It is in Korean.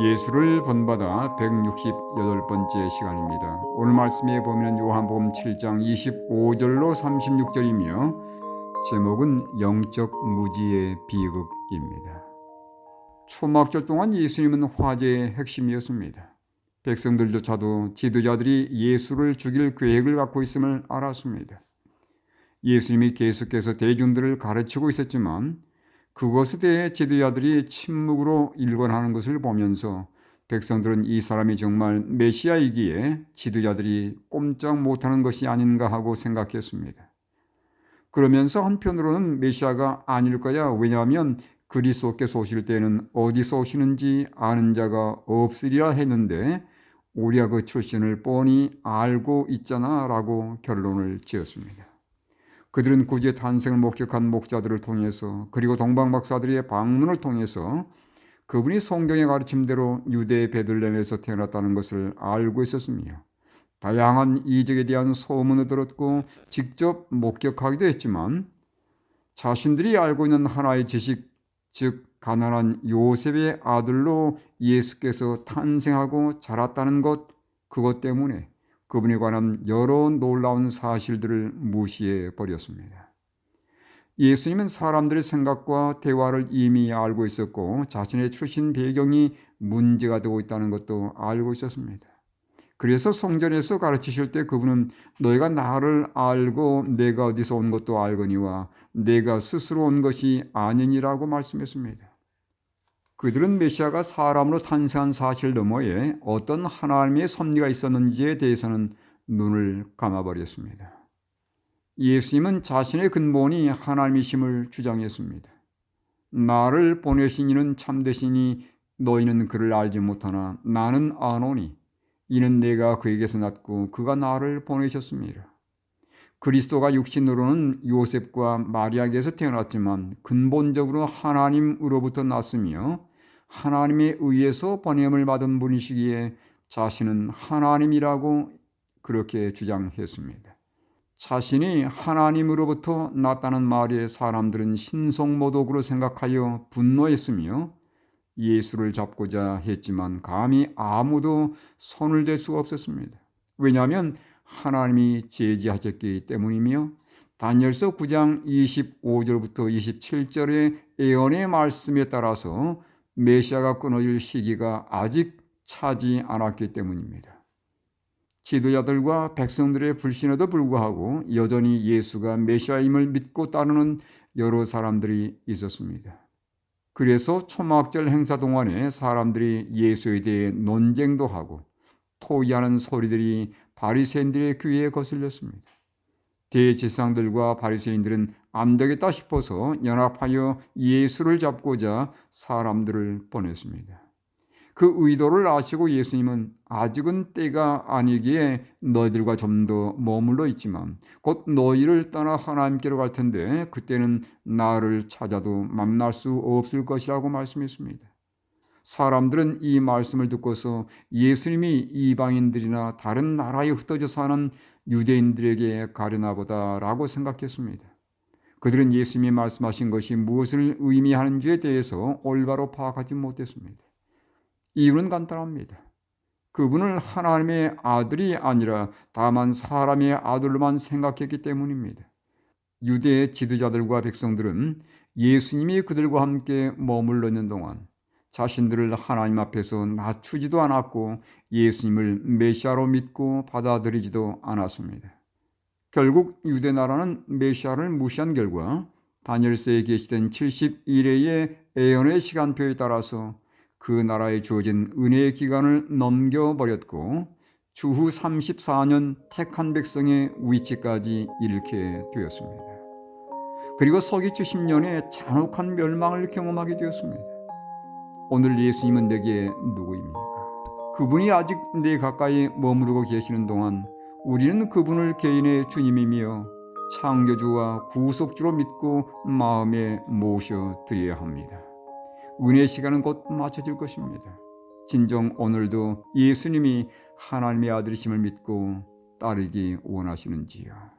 예수를 본받아 168번째 시간입니다. 오늘 말씀에 보면 요한복음 7장 25절로 36절이며 제목은 영적 무지의 비극입니다. 초막절 동안 예수님은 화제의 핵심이었습니다. 백성들조차도 지도자들이 예수를 죽일 계획을 갖고 있음을 알았습니다. 예수님이 계속해서 대중들을 가르치고 있었지만 그것에 대해 지도자들이 침묵으로 일관하는 것을 보면서 백성들은 이 사람이 정말 메시아이기에 지도자들이 꼼짝 못하는 것이 아닌가 하고 생각했습니다. 그러면서 한편으로는 메시아가 아닐 거야. 왜냐하면 그리스도께서 오실 때는 어디서 오시는지 아는 자가 없으리라 했는데 우리가 그 출신을 뻔히 알고 있잖아 라고 결론을 지었습니다. 그들은 구주의 탄생을 목격한 목자들을 통해서 그리고 동방 박사들의 방문을 통해서 그분이 성경의 가르침대로 유대 베들레헴에서 태어났다는 것을 알고 있었으며 다양한 이적에 대한 소문을 들었고 직접 목격하기도 했지만 자신들이 알고 있는 하나의 지식, 즉 가난한 요셉의 아들로 예수께서 탄생하고 자랐다는 것, 그것 때문에 그분에 관한 여러 놀라운 사실들을 무시해 버렸습니다. 예수님은 사람들의 생각과 대화를 이미 알고 있었고 자신의 출신 배경이 문제가 되고 있다는 것도 알고 있었습니다. 그래서 성전에서 가르치실 때 그분은 너희가 나를 알고 내가 어디서 온 것도 알거니와 내가 스스로 온 것이 아니니라고 말씀했습니다. 그들은 메시아가 사람으로 탄생한 사실 너머에 어떤 하나님의 섭리가 있었는지에 대해서는 눈을 감아버렸습니다. 예수님은 자신의 근본이 하나님이심을 주장했습니다. 나를 보내신 이는 참되시니 너희는 그를 알지 못하나 나는 아노니 이는 내가 그에게서 났고 그가 나를 보내셨습니다. 그리스도가 육신으로는 요셉과 마리아에게서 태어났지만 근본적으로 하나님으로부터 났으며 하나님에 의해서 번냄을 받은 분이시기에 자신은 하나님이라고 그렇게 주장했습니다. 자신이 하나님으로부터 났다는 말에 사람들은 신성모독으로 생각하여 분노했으며 예수를 잡고자 했지만 감히 아무도 손을 댈 수가 없었습니다. 왜냐하면 하나님이 제지하셨기 때문이며 다니엘서 9장 25절부터 27절의 예언의 말씀에 따라서 메시아가 끊어질 시기가 아직 차지 않았기 때문입니다. 지도자들과 백성들의 불신에도 불구하고 여전히 예수가 메시아임을 믿고 따르는 여러 사람들이 있었습니다. 그래서 초막절 행사 동안에 사람들이 예수에 대해 논쟁도 하고 토의하는 소리들이 바리새인들의 귀에 거슬렸습니다. 대제사장들과 바리새인들은 안 되겠다 싶어서 연합하여 예수를 잡고자 사람들을 보냈습니다. 그 의도를 아시고 예수님은 아직은 때가 아니기에 너희들과 좀 더 머물러 있지만 곧 너희를 떠나 하나님께로 갈 텐데 그때는 나를 찾아도 만날 수 없을 것이라고 말씀했습니다. 사람들은 이 말씀을 듣고서 예수님이 이방인들이나 다른 나라에 흩어져 사는 유대인들에게 가려나 보다라고 생각했습니다. 그들은 예수님이 말씀하신 것이 무엇을 의미하는지에 대해서 올바로 파악하지 못했습니다. 이유는 간단합니다. 그분을 하나님의 아들이 아니라 다만 사람의 아들로만 생각했기 때문입니다. 유대의 지도자들과 백성들은 예수님이 그들과 함께 머물러 있는 동안 자신들을 하나님 앞에서 낮추지도 않았고 예수님을 메시아로 믿고 받아들이지도 않았습니다. 결국 유대 나라는 메시아를 무시한 결과 다니엘서에 게시된 70일의 예언의 시간표에 따라서 그 나라에 주어진 은혜의 기간을 넘겨버렸고 주후 34년 택한 백성의 위치까지 잃게 되었습니다. 그리고 서기 70년에 잔혹한 멸망을 경험하게 되었습니다. 오늘 예수님은 내게 누구입니까? 그분이 아직 내 가까이 머무르고 계시는 동안 우리는 그분을 개인의 주님이며 창조주와 구속주로 믿고 마음에 모셔드려야 합니다. 은혜의 시간은 곧 맞춰질 것입니다. 진정 오늘도 예수님이 하나님의 아들이심을 믿고 따르기 원하시는지요?